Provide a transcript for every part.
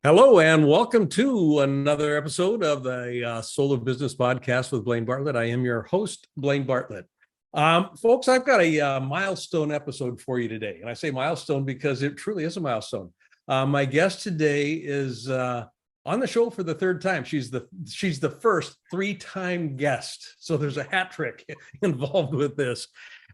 Hello, and welcome to another episode of the Soul of Business podcast with Blaine Bartlett. I am your host, Blaine Bartlett. Folks, I've got a milestone episode for you today. And I say milestone because it truly is a milestone. My guest today is on the show for the third time. She's the first three-time guest. So there's a hat trick involved with this.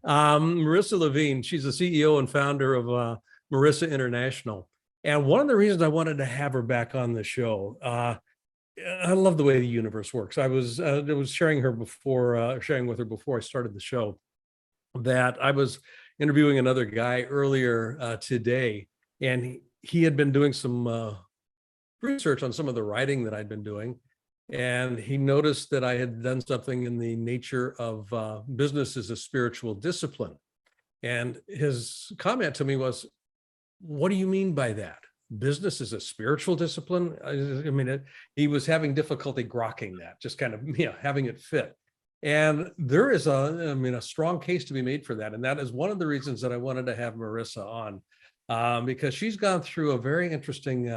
Marissa Levin, she's the CEO and founder of Marissa International. And one of the reasons I wanted to have her back on the show, I love the way the universe works. I was sharing with her before I started the show that I was interviewing another guy earlier today, and he had been doing some research on some of the writing that I'd been doing, and he noticed that I had done something in the nature of business as a spiritual discipline. And his comment to me was, "What do you mean by that? Business is a spiritual discipline?" He was having difficulty grokking that, just kind of having it fit. And there is a strong case to be made for that. And that is one of the reasons that I wanted to have Marissa on, because she's gone through a very interesting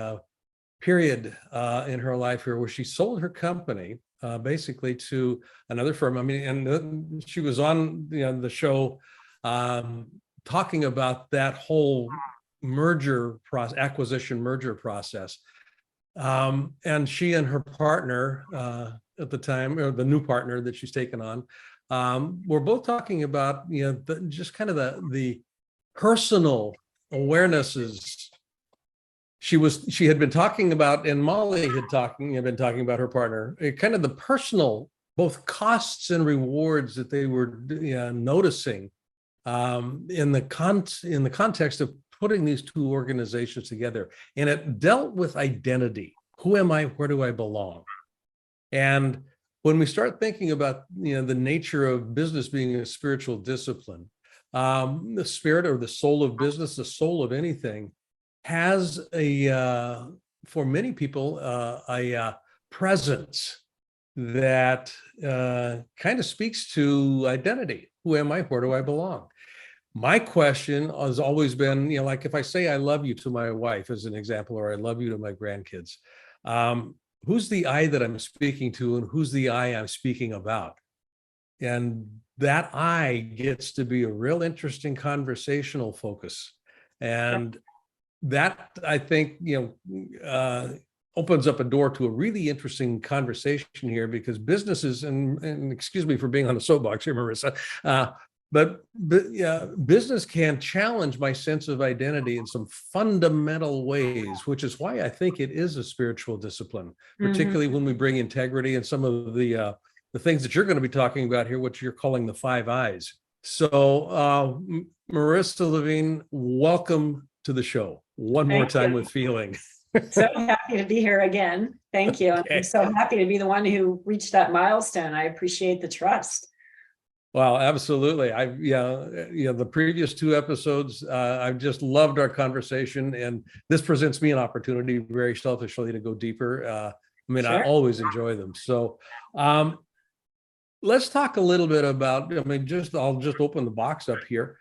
period in her life here where she sold her company basically to another firm. She was on the show talking about that whole acquisition merger process. And she and her partner at the time, or the new partner that she's taken on, were both talking about, just kind of the personal awarenesses she had been talking about, and Molly had been talking about her partner, kind of the personal, both costs and rewards that they were noticing in the context of putting these two organizations together. And it dealt with identity. Who am I? Where do I belong? And when we start thinking about the nature of business being a spiritual discipline, the spirit or the soul of business, the soul of anything, has for many people a presence that kind of speaks to identity. Who am I? Where do I belong? My question has always been, like if I say I love you to my wife as an example, or I love you to my grandkids, who's the I that I'm speaking to, and who's the I I'm speaking about? And that I gets to be a real interesting conversational focus. And that, I think, opens up a door to a really interesting conversation here, because businesses, and excuse me for being on the soapbox here, Marissa, but business can challenge my sense of identity in some fundamental ways, which is why I think it is a spiritual discipline, particularly when we bring integrity and some of the things that you're going to be talking about here, which you're calling the 5 I's. So, Marissa Levin, welcome to the show one more time with feeling. So happy to be here again. Thank you. Okay. I'm so happy to be the one who reached that milestone. I appreciate the trust. Well, absolutely. The previous 2 episodes, I've just loved our conversation, and this presents me an opportunity, very selfishly, to go deeper. Sure. I always enjoy them. So let's talk a little bit about, I'll just open the box up here.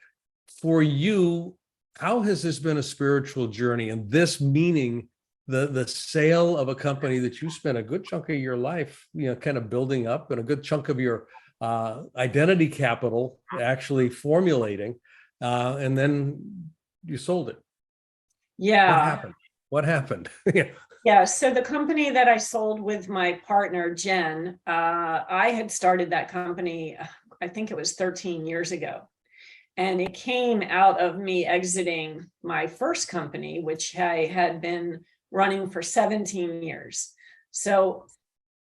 For you, how has this been a spiritual journey? And this meaning the sale of a company that you spent a good chunk of your life, kind of building up, and a good chunk of your identity capital actually formulating, and then you sold it. Yeah. What happened? Yeah. So the company that I sold with my partner, Jen, I had started that company, I think it was 13 years ago. And it came out of me exiting my first company, which I had been running for 17 years. So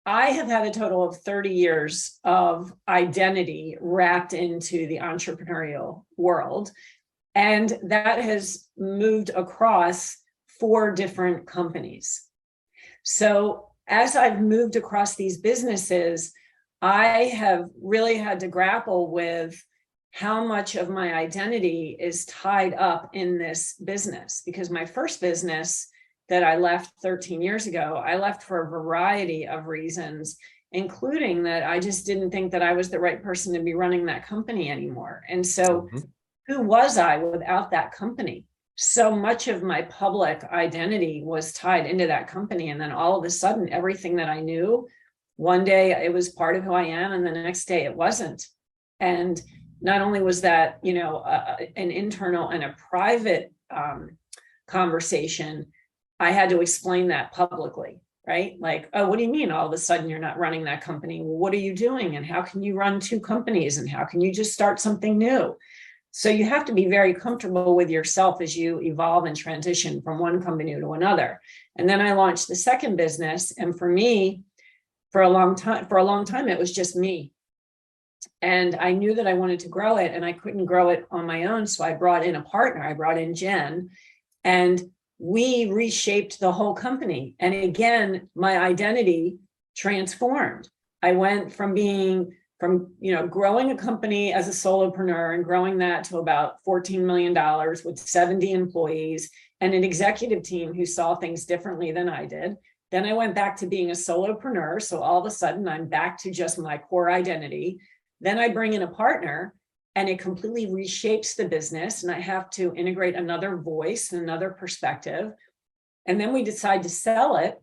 I have had a total of 30 years of identity wrapped into the entrepreneurial world. And that has moved across 4 different companies. So as I've moved across these businesses, I have really had to grapple with how much of my identity is tied up in this business. Because my first business that I left 13 years ago, I left for a variety of reasons, including that I just didn't think that I was the right person to be running that company anymore. And so who was I without that company? So much of my public identity was tied into that company. And then all of a sudden, everything that I knew, one day it was part of who I am, and the next day it wasn't. And not only was that, an internal and a private conversation, I had to explain that publicly, right? Like, oh, what do you mean all of a sudden you're not running that company? Well, what are you doing? And how can you run two companies? And how can you just start something new? So you have to be very comfortable with yourself as you evolve and transition from one company to another. And then I launched the second business. And for me, for a long time, it was just me. And I knew that I wanted to grow it, and I couldn't grow it on my own. So I brought in a partner. I brought in Jen, and we reshaped the whole company. And again, my identity transformed. I went from growing a company as a solopreneur and growing that to about $14 million with 70 employees and an executive team who saw things differently than I did. Then I went back to being a solopreneur. So all of a sudden I'm back to just my core identity. Then I bring in a partner, and it completely reshapes the business. And I have to integrate another voice, another perspective. And then we decide to sell it.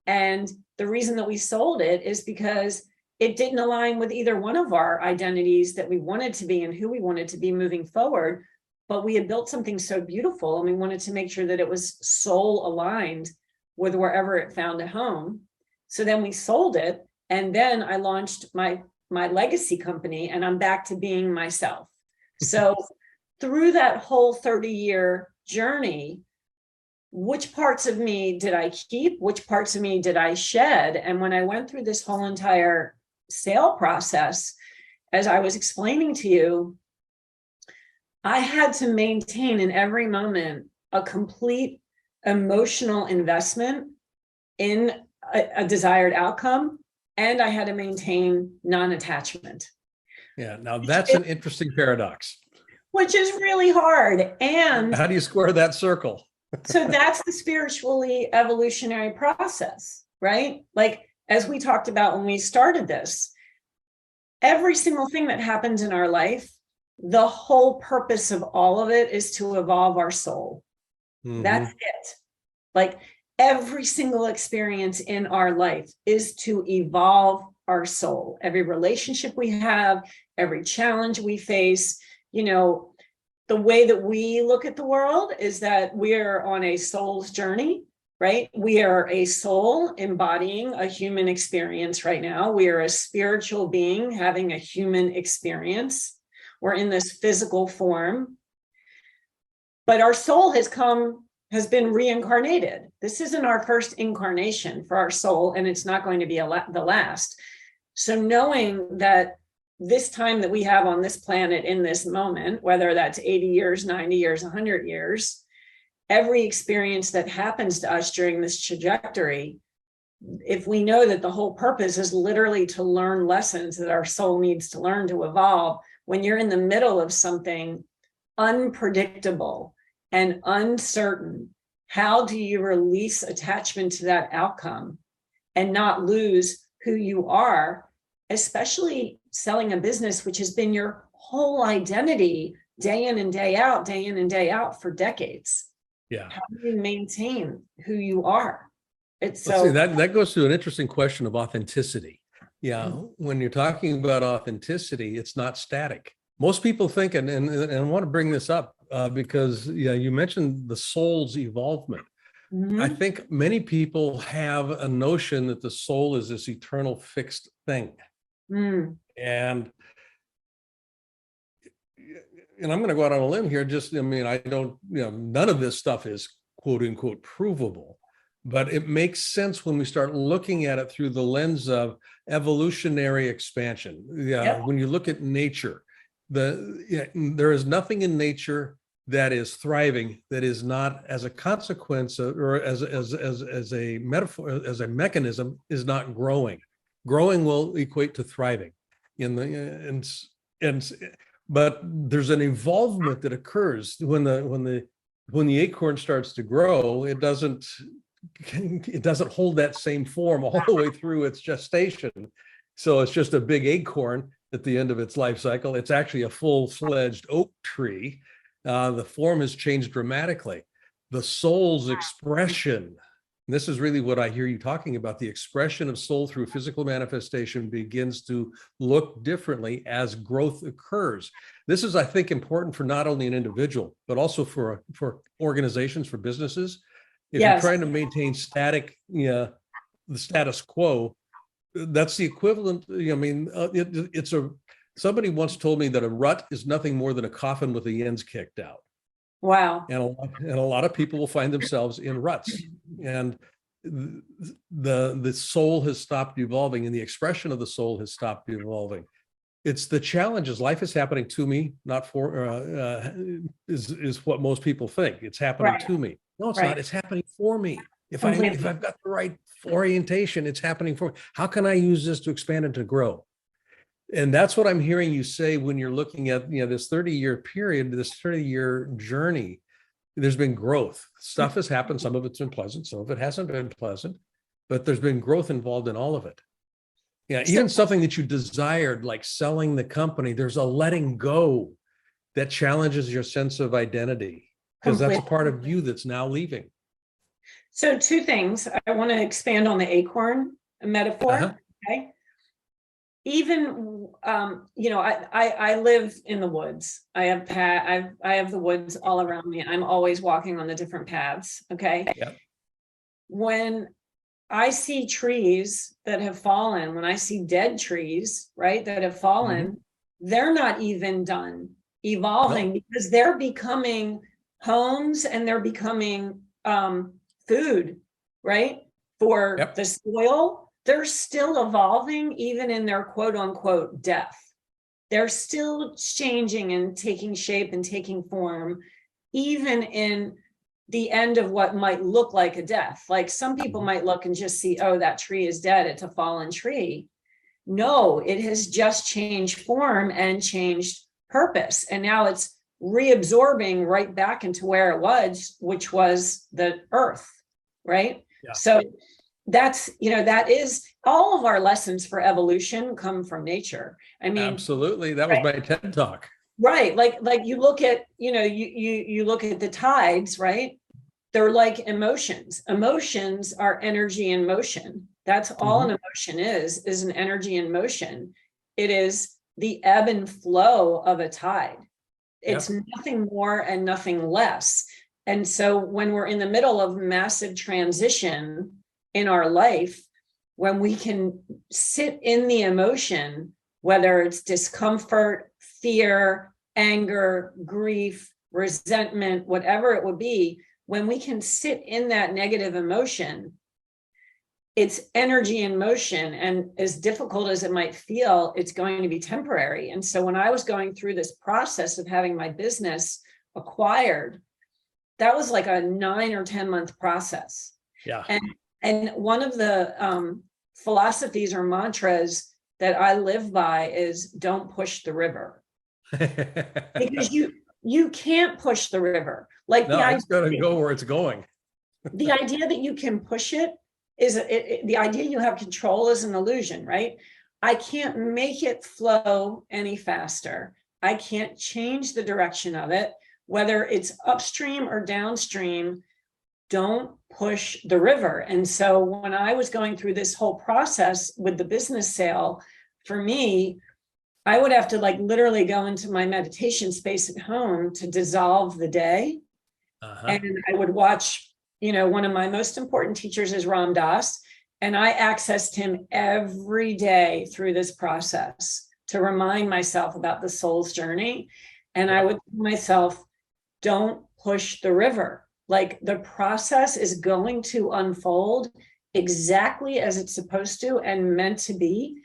And the reason that we sold it is because it didn't align with either one of our identities that we wanted to be and who we wanted to be moving forward. But we had built something so beautiful, and we wanted to make sure that it was soul aligned with wherever it found a home. So then we sold it. And then I launched my legacy company, and I'm back to being myself. So through that whole 30-year journey, which parts of me did I keep? Which parts of me did I shed? And when I went through this whole entire sale process, as I was explaining to you, I had to maintain in every moment a complete emotional investment in a desired outcome. And I had to maintain non-attachment. Yeah, now that's an interesting paradox. Which is really hard. And how do you square that circle? So that's the spiritually evolutionary process, right? Like, as we talked about when we started this, every single thing that happens in our life, the whole purpose of all of it is to evolve our soul. Mm-hmm. That's it. Like, every single experience in our life is to evolve our soul. Every relationship we have, every challenge we face, the way that we look at the world is that we're on a soul's journey, right? We are a soul embodying a human experience right now. We are a spiritual being having a human experience. We're in this physical form, but our soul has been reincarnated. This isn't our first incarnation for our soul, and it's not going to be the last. So knowing that this time that we have on this planet in this moment, whether that's 80 years, 90 years, 100 years, every experience that happens to us during this trajectory, if we know that the whole purpose is literally to learn lessons that our soul needs to learn to evolve, when you're in the middle of something unpredictable and uncertain, how do you release attachment to that outcome and not lose who you are, especially selling a business which has been your whole identity day in and day out for decades? Yeah. How do you maintain who you are? It's so that goes to an interesting question of authenticity. Yeah. Mm-hmm. When you're talking about authenticity, it's not static. Most people think, and I want to bring this up because you mentioned the soul's evolvement. Mm-hmm. I think many people have a notion that the soul is this eternal fixed thing. Mm. And I'm going to go out on a limb here. None of this stuff is quote unquote provable, but it makes sense when we start looking at it through the lens of evolutionary expansion. Yeah. Yep. When you look at nature, there is nothing in nature that is thriving that is not, as a consequence of, or as a metaphor, as a mechanism, is not growing. Growing will equate to thriving but there's an evolvement that occurs when the acorn starts to grow. It doesn't hold that same form all the way through its gestation. So it's just a big acorn. at the end of its life cycle. It's actually a full-fledged oak tree. The form has changed dramatically. The soul's expression, and this is really what I hear you talking about, the expression of soul through physical manifestation begins to look differently as growth occurs. This is, I think, important for not only an individual, but also for organizations, for businesses. If Yes. you're trying to maintain the status quo, that's the equivalent. I mean, somebody once told me that a rut is nothing more than a coffin with the ends kicked out. Wow. And a lot of people will find themselves in ruts, and the soul has stopped evolving, and the expression of the soul has stopped evolving. It's the challenges. Life is happening to me, not for is what most people think. It's happening Right. to me. No, it's Right. not. It's happening for me. If Completely. I've got the right orientation, it's happening for me. How can I use this to expand and to grow? And that's what I'm hearing you say when you're looking at, this 30-year period, this 30-year journey. There's been growth. Stuff has happened. Some of it's been pleasant. Some of it hasn't been pleasant, but there's been growth involved in all of it. Yeah, even something that you desired, like selling the company, there's a letting go that challenges your sense of identity, because that's a part of you that's now leaving. So two things. I want to expand on the acorn metaphor. Okay. Even, I live in the woods. I have the woods all around me. I'm always walking on the different paths. Okay. Yep. When I see trees that have fallen, when I see dead trees, right, that have fallen, they're not even done evolving because they're becoming homes and they're becoming food, right, for the soil. They're still evolving even in their quote unquote death. They're still changing and taking shape and taking form, even in the end of what might look like a death. Like some people might look and just see, oh, that tree is dead. It's a fallen tree. No, it has just changed form and changed purpose. And now it's reabsorbing right back into where it was, which was the earth, right? Yeah. So that's, that is all of our lessons for evolution come from nature. I mean, absolutely. That was my TED talk. Right. Like you look at, you look at the tides, right? They're like emotions. Emotions are energy in motion. That's all an emotion is an energy in motion. It is the ebb and flow of a tide. It's nothing more and nothing less. And so when we're in the middle of massive transition in our life, when we can sit in the emotion, whether it's discomfort, fear, anger, grief, resentment, whatever it would be, when we can sit in that negative emotion, it's energy in motion. And as difficult as it might feel, it's going to be temporary. And so when I was going through this process of having my business acquired, that was like a 9 or 10 month process. Yeah. And one of the philosophies or mantras that I live by is don't push the river. Because you can't push the river. Like it's going to go where it's going. The idea that you can push it is the idea you have control is an illusion, right? I can't make it flow any faster. I can't change the direction of it, whether it's upstream or downstream. Don't push the river. And so when I was going through this whole process with the business sale, for me, I would have to literally go into my meditation space at home to dissolve the day. And I would watch, one of my most important teachers is Ram Dass, and I accessed him every day through this process to remind myself about the soul's journey. And I would tell myself, don't push the river. Like the process is going to unfold exactly as it's supposed to and meant to be.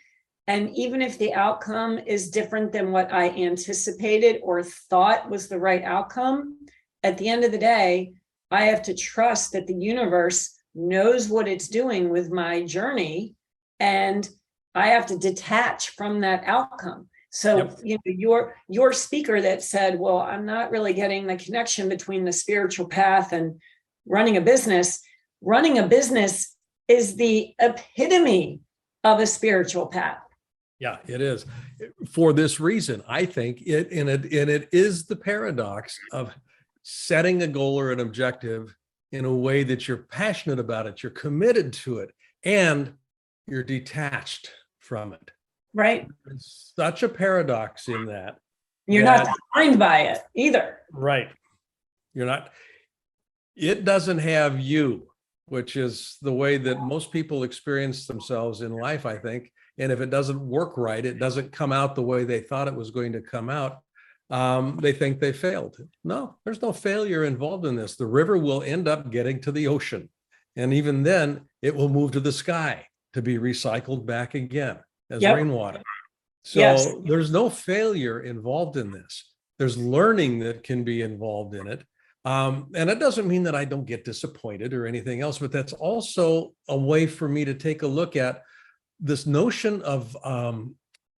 And even if the outcome is different than what I anticipated or thought was the right outcome, at the end of the day, I have to trust that the universe knows what it's doing with my journey, and I have to detach from that outcome. So, your speaker that said, well, I'm not really getting the connection between the spiritual path and running a business. Running a business is the epitome of a spiritual path. Yeah, it is. For this reason, I think it is the paradox of setting a goal or an objective in a way that you're passionate about it, you're committed to it, and you're detached from it. Right. There's such a paradox in that. You're not defined by it either. Right. You're not, it doesn't have you, which is the way that most people experience themselves in life, I think. And if it doesn't work right, it doesn't come out the way they thought it was going to come out. They think they failed. No, there's no failure involved in this. The river will end up getting to the ocean. And even then, it will move to the sky to be recycled back again as rainwater. So there's no failure involved in this. There's learning that can be involved in it. And it doesn't mean that I don't get disappointed or anything else, but that's also a way for me to take a look at this notion of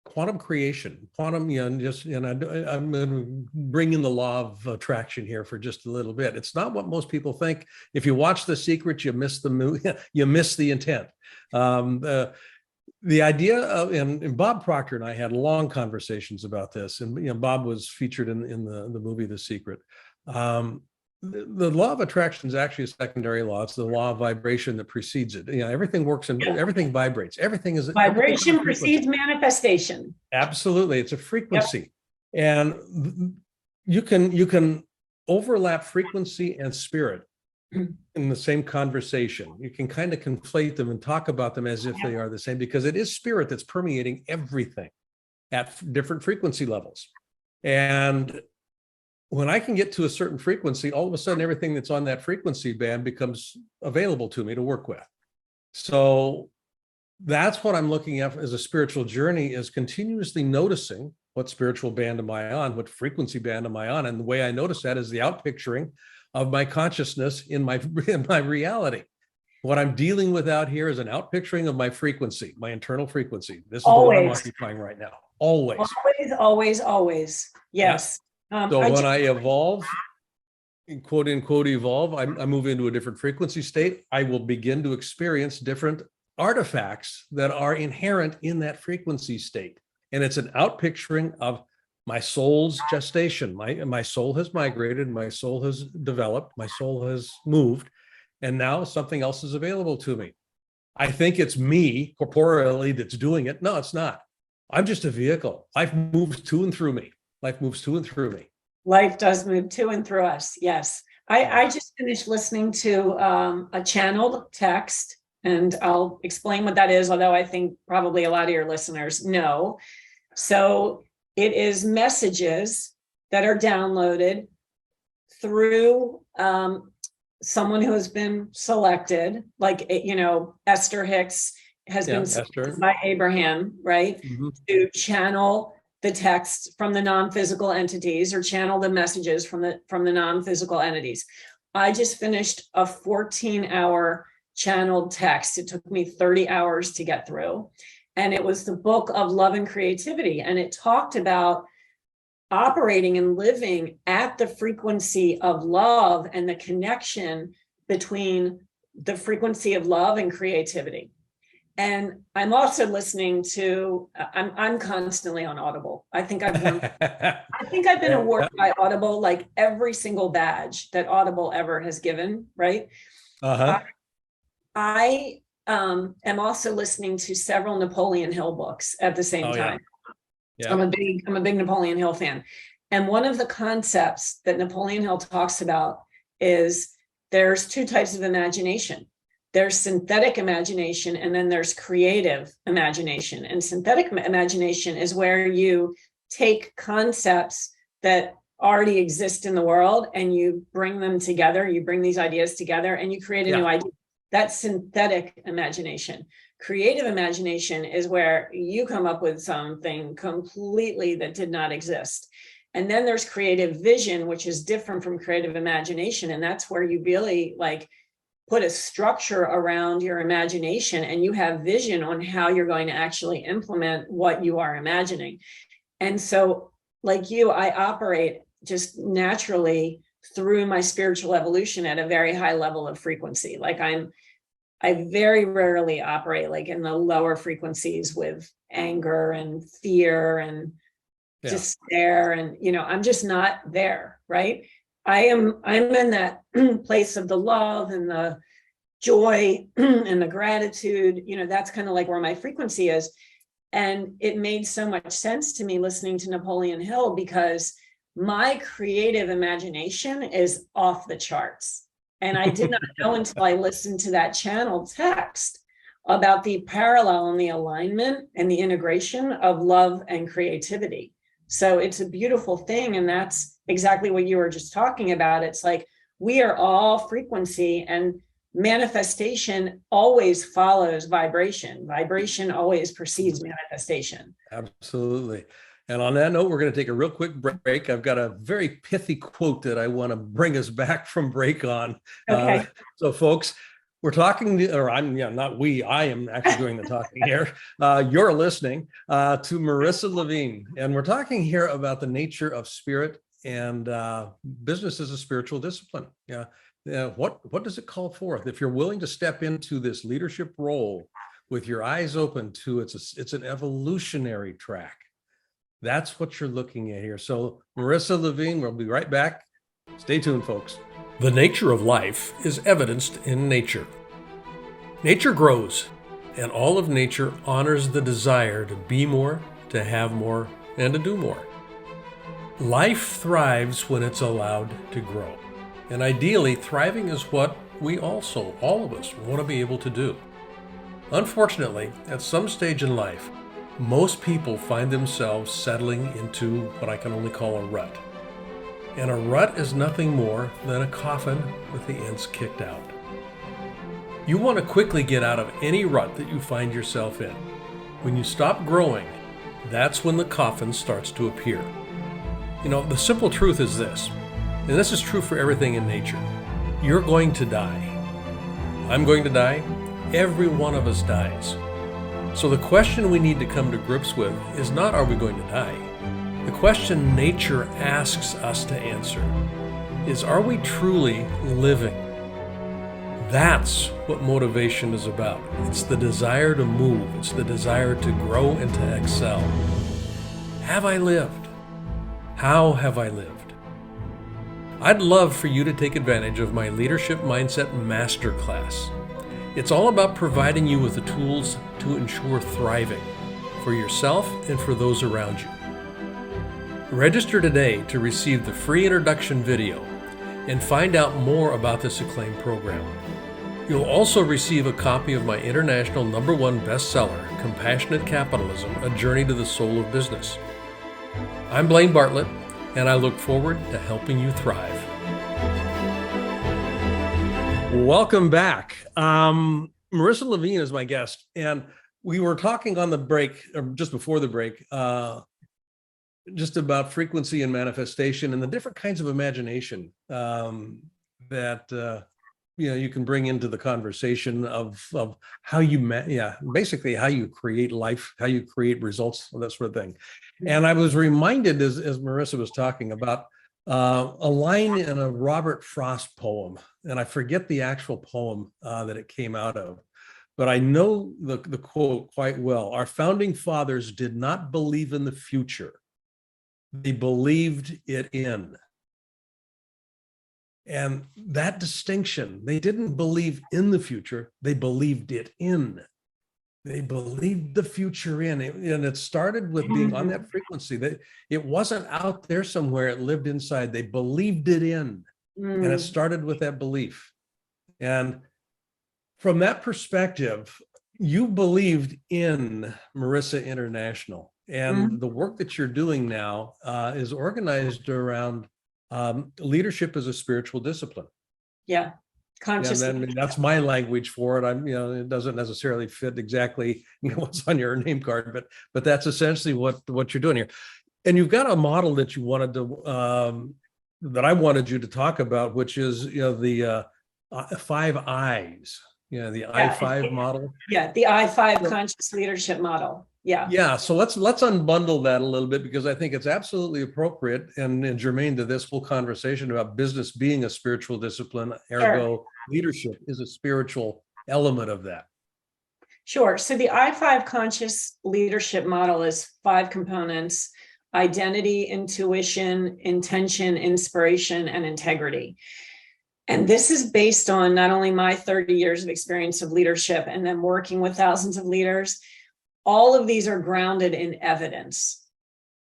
quantum creation, quantum, I'm going to bring in the law of attraction here for just a little bit. It's not what most people think. If you watch The Secret, you miss the movie, you miss the intent. The idea of, and Bob Proctor and I had long conversations about this, and Bob was featured in the movie The Secret. The law of attraction is actually a secondary law. It's the law of vibration that precedes it. Everything works and everything vibrates. Everything is vibration precedes manifestation. Absolutely, it's a frequency, and you can overlap frequency and spirit in the same conversation. You can kind of conflate them and talk about them as if they are the same, because it is spirit that's permeating everything at different frequency levels. And when I can get to a certain frequency, all of a sudden everything that's on that frequency band becomes available to me to work with. So that's what I'm looking at as a spiritual journey, is continuously noticing what spiritual band am I on, what frequency band am I on. And the way I notice that is the outpicturing of my consciousness in my reality. What I'm dealing with out here is an outpicturing of my frequency, my internal frequency. This is the one I'm occupying right now. Always. Always. Yes. So when I evolve, quote unquote evolve, I move into a different frequency state, I will begin to experience different artifacts that are inherent in that frequency state. And it's an outpicturing of my soul's gestation. My soul has migrated, my soul has developed, my soul has moved, and now something else is available to me. I think it's me corporeally that's doing it. No, it's not. I'm just a vehicle. Life moves to and through me. Life moves to and through me. Life does move to and through us. Yes. I just finished listening to a channeled text, and I'll explain what that is, although I think probably a lot of your listeners know. So it is messages that are downloaded through someone who has been selected, like, Esther Hicks has been selected by Abraham, right? Mm-hmm. To channel the text from the non-physical entities, or channel the messages from the non-physical entities. I just finished a 14-hour channeled text. It took me 30 hours to get through. And it was the book of love and creativity. And it talked about operating and living at the frequency of love and the connection between the frequency of love and creativity. And I'm also listening to, I'm constantly on Audible. I think I've been awarded by Audible, like every single badge that Audible ever has given, right? I am also listening to several Napoleon Hill books at the same time. Yeah. I'm a big Napoleon Hill fan. And one of the concepts that Napoleon Hill talks about is there's two types of imagination. There's synthetic imagination, and then there's creative imagination. And synthetic imagination is where you take concepts that already exist in the world and you bring them together, you bring these ideas together and you create a new idea. That's synthetic imagination. Creative imagination is where you come up with something completely that did not exist. And then there's creative vision, which is different from creative imagination. And that's where you really put a structure around your imagination and you have vision on how you're going to actually implement what you are imagining. And so, like you, I operate just naturally through my spiritual evolution at a very high level of frequency. Like I very rarely operate like in the lower frequencies with anger and fear and despair. And, I'm just not there, right? I'm in that place of the love and the joy and the gratitude. That's kind of like where my frequency is. And it made so much sense to me listening to Napoleon Hill, because my creative imagination is off the charts. And I did not know until I listened to that channel text about the parallel and the alignment and the integration of love and creativity. So it's a beautiful thing. And that's exactly what you were just talking about. It's like we are all frequency, and manifestation always follows vibration. Vibration always precedes manifestation. Absolutely. And on that note, we're going to take a real quick break. I've got a very pithy quote that I want to bring us back from break on. Okay. So folks, we're talking, or not we, I am actually doing the talking here. You're listening to Marissa Levin, and we're talking here about the nature of spirit and business as a spiritual discipline. What does it call forth? If you're willing to step into this leadership role with your eyes open to it's an evolutionary track. That's what you're looking at here. So Marissa Levin, we'll be right back. Stay tuned, folks. The nature of life is evidenced in nature. Nature grows, and all of nature honors the desire to be more, to have more, and to do more. Life thrives when it's allowed to grow. And ideally, thriving is what we also, all of us, want to be able to do. Unfortunately, at some stage in life, most people find themselves settling into what I can only call a rut. And a rut is nothing more than a coffin with the ends kicked out. You want to quickly get out of any rut that you find yourself in. When you stop growing, that's when the coffin starts to appear. The simple truth is this, and this is true for everything in nature. You're going to die. I'm going to die. Every one of us dies. So the question we need to come to grips with is not, are we going to die? The question nature asks us to answer is, are we truly living? That's what motivation is about. It's the desire to move. It's the desire to grow and to excel. Have I lived? How have I lived? I'd love for you to take advantage of my Leadership Mindset Masterclass. It's all about providing you with the tools to ensure thriving for yourself and for those around you. Register today to receive the free introduction video and find out more about this acclaimed program. You'll also receive a copy of my international #1 bestseller, Compassionate Capitalism, A Journey to the Soul of Business. I'm Blaine Bartlett, and I look forward to helping you thrive. Welcome back. Marissa Levin is my guest, and we were talking on the break, or just before the break, just about frequency and manifestation and the different kinds of imagination that you can bring into the conversation of how you basically how you create life, how you create results, that sort of thing. And I was reminded as Marissa was talking about a line in a Robert Frost poem, and I forget the actual poem that it came out of, but I know the quote quite well. Our founding fathers did not believe in the future. They believed it in. And that distinction, they didn't believe in the future, they believed it in. They believed the future in. And it started with being on that frequency. It wasn't out there somewhere, it lived inside. They believed it in. And it started with that belief. And from that perspective, you believed in Marissa International. And the work that you're doing now is organized around leadership as a spiritual discipline. Yeah. Conscious. And then that's my language for it. It doesn't necessarily fit exactly, what's on your name card, but that's essentially what you're doing here. And you've got a model that you wanted to, that I wanted you to talk about, which is, the 5 I's, the I5 model. Yeah. The I5 conscious leadership model. Yeah. Yeah. So let's unbundle that a little bit, because I think it's absolutely appropriate and germane to this whole conversation about business being a spiritual discipline. Ergo, leadership is a spiritual element of that? Sure. So the I-5 conscious leadership model is 5 components: identity, intuition, intention, inspiration, and integrity. And this is based on not only my 30 years of experience of leadership and then working with thousands of leaders. All of these are grounded in evidence.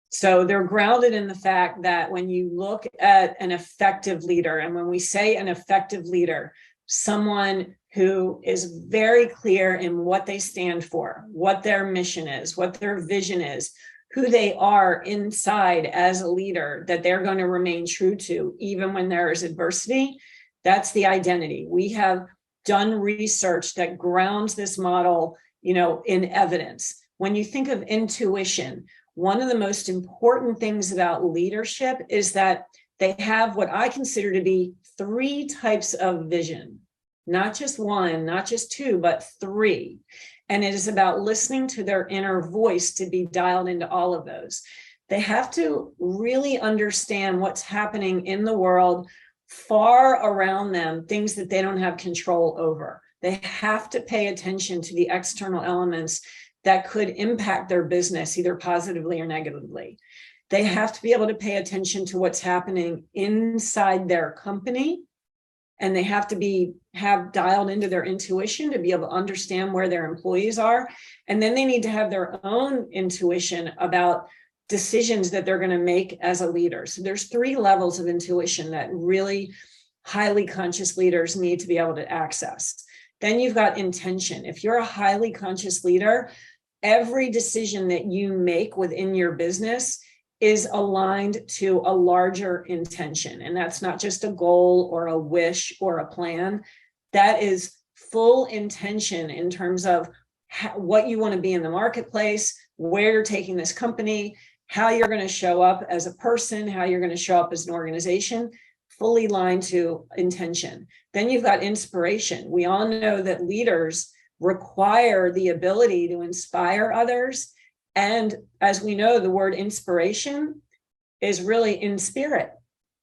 So they're grounded in the fact that when you look at an effective leader, and when we say an effective leader, someone who is very clear in what they stand for, what their mission is, what their vision is, who they are inside as a leader, that they're going to remain true to, even when there is adversity. That's the identity. We have done research that grounds this model, in evidence. When you think of intuition, one of the most important things about leadership is that they have what I consider to be 3 types of vision, not just 1, not just 2, but 3. And it is about listening to their inner voice to be dialed into all of those. They have to really understand what's happening in the world far around them, things that they don't have control over. They have to pay attention to the external elements that could impact their business, either positively or negatively. They have to be able to pay attention to what's happening inside their company. And they have to have dialed into their intuition to be able to understand where their employees are. And then they need to have their own intuition about decisions that they're going to make as a leader. So there's 3 levels of intuition that really highly conscious leaders need to be able to access. Then you've got intention. If you're a highly conscious leader, every decision that you make within your business is aligned to a larger intention. And that's not just a goal or a wish or a plan. That is full intention in terms of what you want to be in the marketplace, where you're taking this company, how you're going to show up as a person, how you're going to show up as an organization, fully aligned to intention. Then you've got inspiration. We all know that leaders require the ability to inspire others. And as we know, the word inspiration is really in spirit,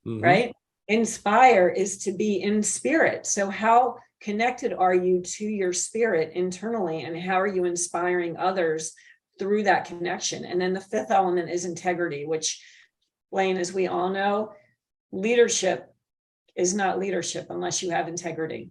right? Inspire is to be in spirit. So how connected are you to your spirit internally, and how are you inspiring others through that connection? And then the 5th element is integrity, which, Blaine, as we all know, leadership is not leadership unless you have integrity,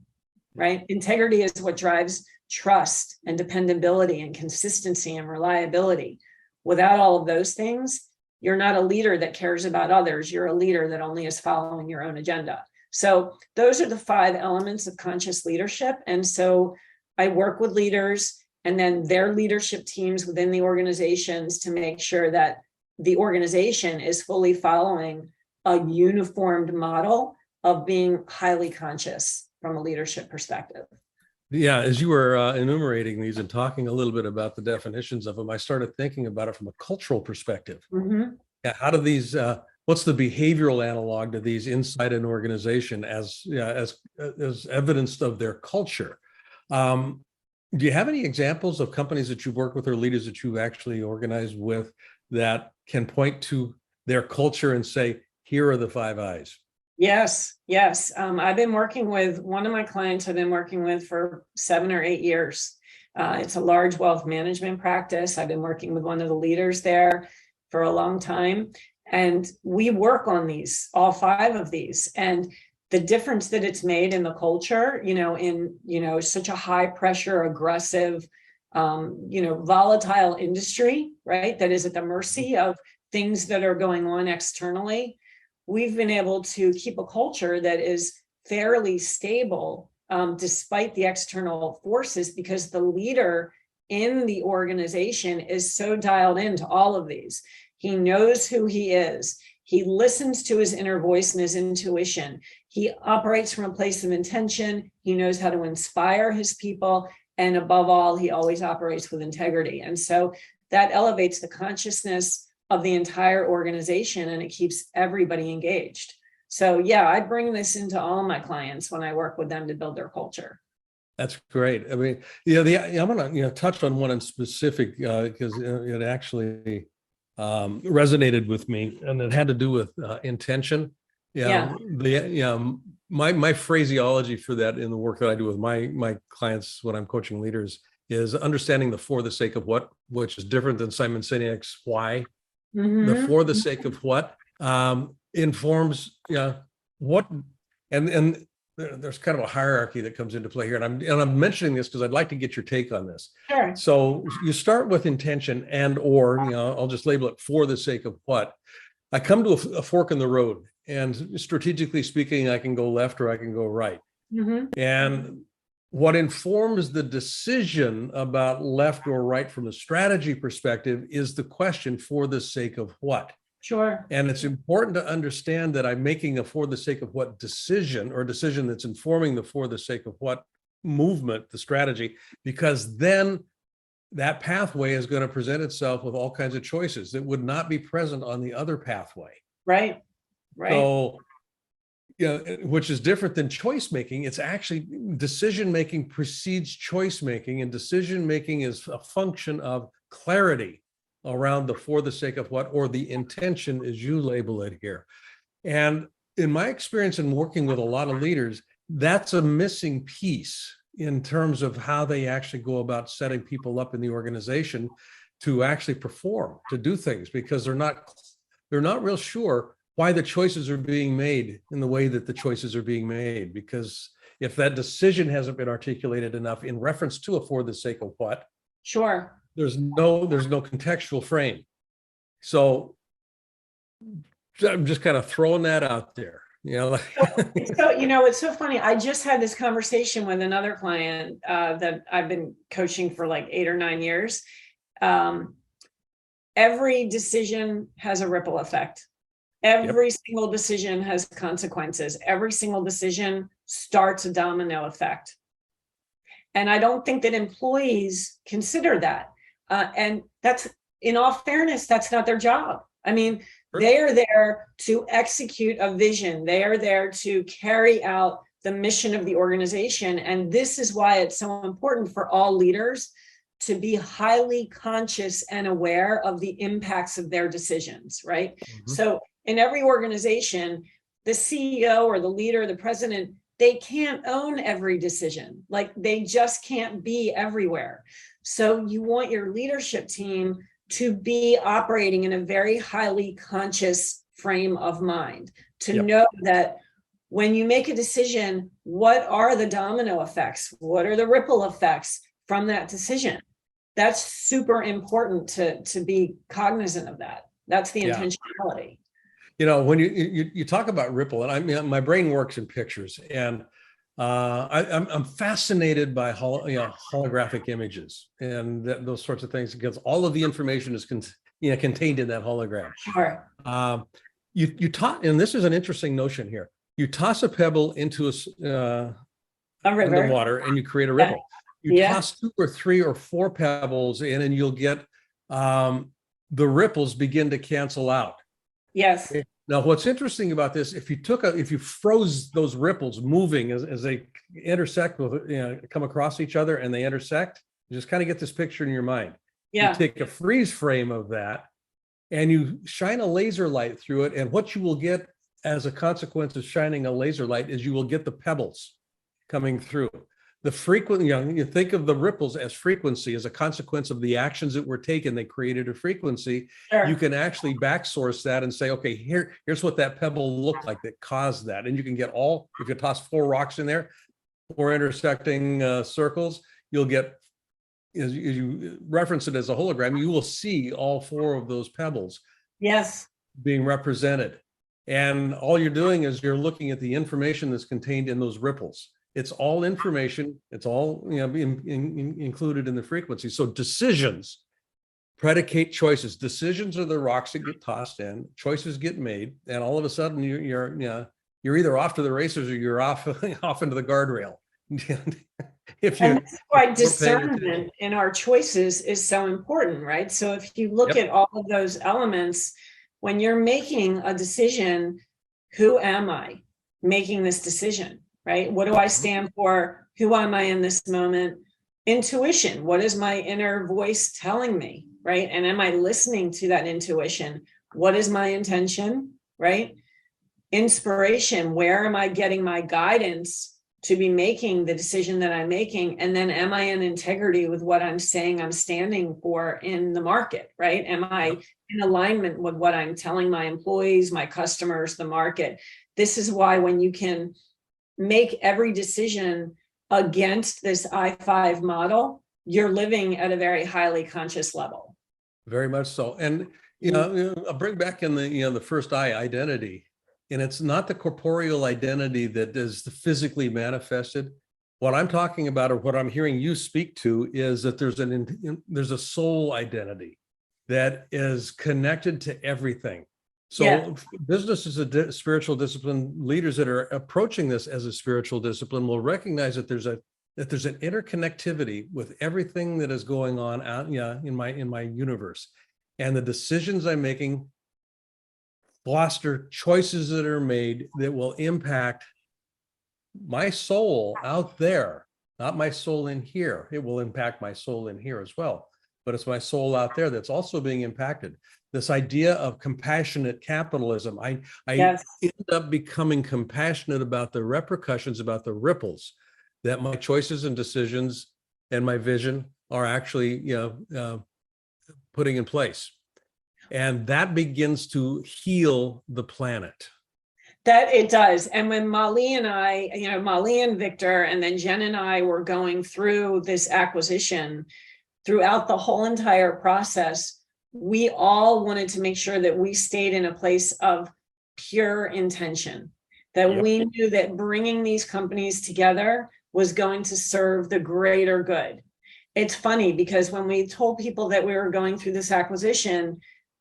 right? Integrity is what drives trust and dependability and consistency and reliability. Without all of those things, you're not a leader that cares about others. You're a leader that only is following your own agenda. So those are the 5 elements of conscious leadership. And so I work with leaders and then their leadership teams within the organizations to make sure that the organization is fully following a uniformed model of being highly conscious from a leadership perspective. Yeah, as you were enumerating these and talking a little bit about the definitions of them, I started thinking about it from a cultural perspective. Yeah, how do these? What's the behavioral analog to these inside an organization as evidence of their culture? Do you have any examples of companies that you've worked with or leaders that you've actually organized with that can point to their culture and say, here are the 5 I's? Yes. I've been working with one of my clients I've been working with for 7 or 8 years. It's a large wealth management practice. I've been working with one of the leaders there for a long time. And we work on these, all 5 of these. And the difference that it's made in the culture, in such a high pressure, aggressive, volatile industry, right? That is at the mercy of things that are going on externally. We've been able to keep a culture that is fairly stable despite the external forces, because the leader in the organization is so dialed into all of these. He knows who he is. He listens to his inner voice and his intuition. He operates from a place of intention. He knows how to inspire his people. And above all, he always operates with integrity. And so that elevates the consciousness of the entire organization, and it keeps everybody engaged. So yeah, I bring this into all my clients when I work with them to build their culture. That's great. I mean, I'm going to touch on one in specific because it actually resonated with me, and it had to do with intention. Yeah. My phraseology for that in the work that I do with my clients when I'm coaching leaders is understanding the for the sake of what, which is different than Simon Sinek's why. The for the sake of what informs what, and there's kind of a hierarchy that comes into play here. And I'm mentioning this because I'd like to get your take on this. Sure. So you start with intention and or, I'll just label it for the sake of what. I come to a fork in the road, and strategically speaking, I can go left or I can go right. And what informs the decision about left or right from a strategy perspective is the question for the sake of what. Sure. And it's important to understand that I'm making a for the sake of what decision, or decision that's informing the for the sake of what movement, the strategy, because then that pathway is going to present itself with all kinds of choices that would not be present on the other pathway. Right. So, which is different than choice making. It's actually decision making precedes choice making, and decision making is a function of clarity around the for the sake of what, or the intention as you label it here. And in my experience in working with a lot of leaders, that's a missing piece in terms of how they actually go about setting people up in the organization to actually perform, to do things, because they're not real sure why the choices are being made in the way that the choices are being made. Because if that decision hasn't been articulated enough in reference to a for the sake of what, sure, there's no contextual frame. So I'm just kind of throwing that out there. So, it's so funny. I just had this conversation with another client that I've been coaching for like 8 or 9 years. Every decision has a ripple effect. Every single decision has consequences. Every single decision starts a domino effect. And I don't think that employees consider that. And that's, in all fairness, that's not their job. I mean, they are there to execute a vision. They are there to carry out the mission of the organization. And this is why it's so important for all leaders to be highly conscious and aware of the impacts of their decisions, right? So in every organization, the CEO or the leader, the president, they can't own every decision. Like, they just can't be everywhere. So you want your leadership team to be operating in a very highly conscious frame of mind, to know that when you make a decision, what are the domino effects? What are the ripple effects from that decision? That's super important to be cognizant of that. That's the intentionality. When you talk about ripple, and I mean, my brain works in pictures, and I'm fascinated by holographic images and those sorts of things, because all of the information is contained in that hologram. Sure. You taught, and this is an interesting notion here. You toss a pebble into a river, in the water, and you create a ripple. You toss 2 or 3 or 4 pebbles in, and you'll get the ripples begin to cancel out. Yes. Now, what's interesting about this, if you froze those ripples moving as they intersect with, come across each other and they intersect, you just kind of get this picture in your mind. You take a freeze frame of that and you shine a laser light through it. And what you will get as a consequence of shining a laser light is you will get the pebbles coming through. The frequent, you think of the ripples as frequency, as a consequence of the actions that were taken, they created a frequency. Sure. You can actually backsource that and say, okay, here's what that pebble looked like that caused that. And you can get if you toss 4 rocks in there, 4 intersecting circles, you'll get, as you reference it as a hologram, you will see all 4 of those pebbles being represented. And all you're doing is you're looking at the information that's contained in those ripples. It's all information. It's all included in the frequency. So decisions predicate choices. Decisions are the rocks that get tossed in. Choices get made, and all of a sudden you're either off to the races or you're off into the guardrail. And that's why discernment in our choices is so important, right? So if you look at all of those elements, when you're making a decision, who am I making this decision? Right? What do I stand for? Who am I in this moment? Intuition. What is my inner voice telling me? Right? And am I listening to that intuition? What is my intention? Right? inspiration? Where am I getting my guidance to be making the decision that I'm making? And then am I in integrity with what I'm saying I'm standing for in the market, right? Am I in alignment with what I'm telling my employees, my customers, the market? This is why when you can make every decision against this I-5 model, you're living at a very highly conscious level. Very much so. And, I'll bring back in the first I, identity. And it's not the corporeal identity that is physically manifested. What I'm talking about, or what I'm hearing you speak to, is that there's a soul identity that is connected to everything. So business is a spiritual discipline. Leaders that are approaching this as a spiritual discipline will recognize that there's an interconnectivity with everything that is going on out in my universe, and the decisions I'm making foster choices that are made that will impact my soul out there, not my soul in here. It will impact my soul in here as well, but it's my soul out there that's also being impacted. This idea of compassionate capitalism, I end up becoming compassionate about the repercussions, about the ripples that my choices and decisions and my vision are actually putting in place. And that begins to heal the planet. That it does. And when Molly and Victor, and then Jen and I were going through this acquisition, throughout the whole entire process, we all wanted to make sure that we stayed in a place of pure intention, that we knew that bringing these companies together was going to serve the greater good. It's funny because when we told people that we were going through this acquisition,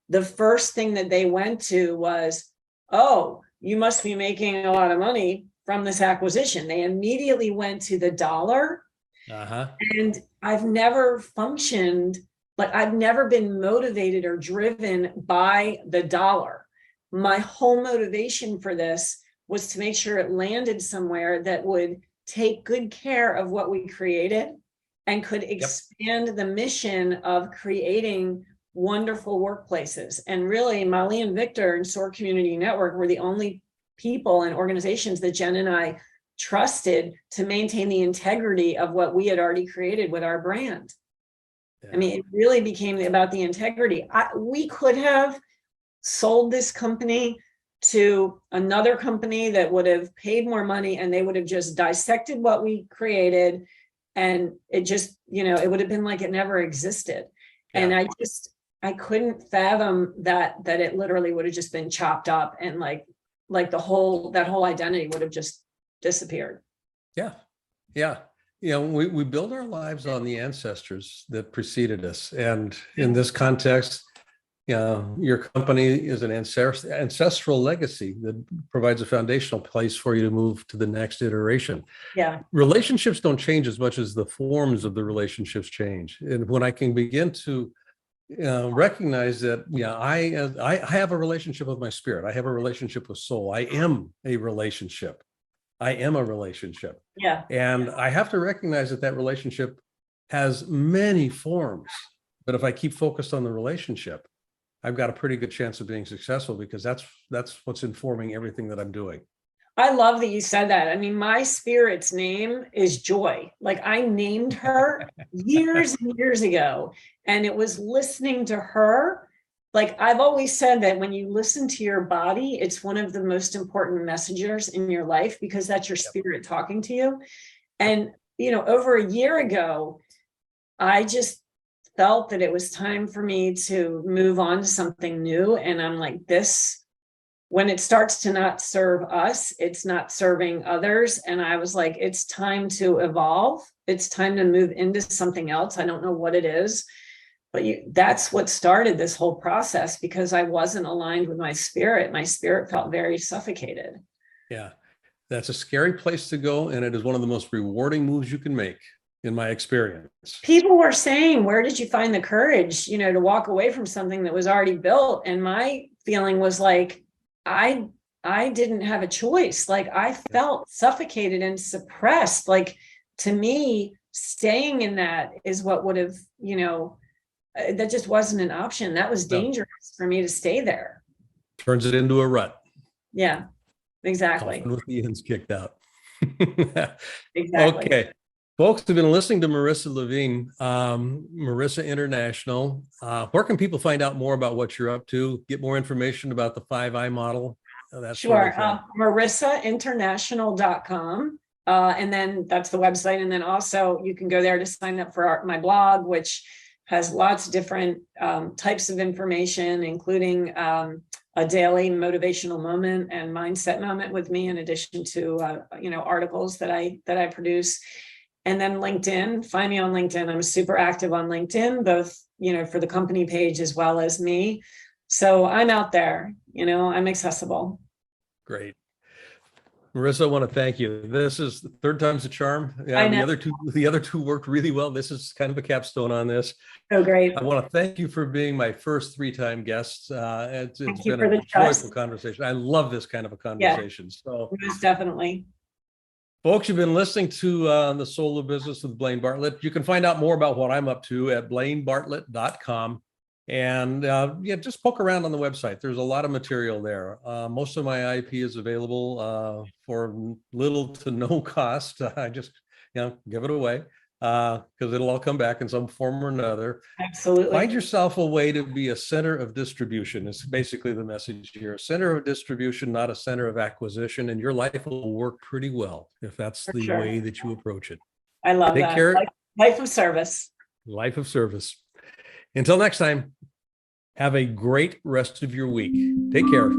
the first thing that they went to was, oh, you must be making a lot of money from this acquisition. They immediately went to the dollar. And I've never functioned, like I've never been motivated or driven by the dollar. My whole motivation for this was to make sure it landed somewhere that would take good care of what we created and could expand the mission of creating wonderful workplaces. And really, Molly and Victor and SOAR Community Network were the only people and organizations that Jen and I trusted to maintain the integrity of what we had already created with our brand. I mean, it really became about the integrity. We could have sold this company to another company that would have paid more money, and they would have just dissected what we created, and it just, it would have been like it never existed. And I couldn't fathom that it literally would have just been chopped up, and like that whole identity would have just disappeared. We build our lives on the ancestors that preceded us, and in this context, your company is an ancestral legacy that provides a foundational place for you to move to the next iteration. Relationships don't change as much as the forms of the relationships change. And when I can begin to recognize that, I have a relationship with my spirit, I have a relationship with soul, I am a relationship. And I have to recognize that relationship has many forms, but if I keep focused on the relationship, I've got a pretty good chance of being successful, because that's what's informing everything that I'm doing. I love that you said that. I mean, my spirit's name is Joy. Like, I named her years and years ago, and it was listening to her. Like, I've always said that when you listen to your body, it's one of the most important messengers in your life, because that's your spirit talking to you. And, over a year ago, I just felt that it was time for me to move on to something new. And I'm like, when it starts to not serve us, it's not serving others. And I was like, it's time to evolve. It's time to move into something else. I don't know what it is, but that's what started this whole process, because I wasn't aligned with my spirit. My spirit felt very suffocated. Yeah, that's a scary place to go. And it is one of the most rewarding moves you can make, in my experience. People were saying, where did you find the courage, to walk away from something that was already built? And my feeling was like, I didn't have a choice. Like, I felt suffocated and suppressed. Like, to me, staying in that is what would have, that just wasn't an option. That was dangerous for me to stay there. Turns it into a rut. Yeah. Exactly. Coffin with the ends kicked out. Exactly. Okay. Folks have been listening to Marissa Levin, Marissa International. Where can people find out more about what you're up to, get more information about the 5I model? That Sure. sort of thing. MarissaInternational.com. And then that's the website. And then also you can go there to sign up for my blog, which has lots of different types of information, including a daily motivational moment and mindset moment with me, in addition to articles that I produce. And then LinkedIn, find me on LinkedIn. I'm super active on LinkedIn, both, for the company page as well as me. So I'm out there, I'm accessible. Great. Marissa, I want to thank you. This is the third time's a charm. Yeah, I know. the other two worked really well. This is kind of a capstone on this. Oh, great. I want to thank you for being my first 3-time guest. It's been a joyful conversation. I love this kind of a conversation. Yeah, so most definitely. Folks, you've been listening to The Soul of Business with Blaine Bartlett. You can find out more about what I'm up to at blainebartlett.com. And just poke around on the website. There's a lot of material there. Most of my IP is available for little to no cost. I just, give it away because it'll all come back in some form or another. Absolutely. Find yourself a way to be a center of distribution. It's basically the message here. A center of distribution, not a center of acquisition, and your life will work pretty well if that's the way that you approach it. I love that. Take care. Life of service. Life of service. Until next time, have a great rest of your week. Take care.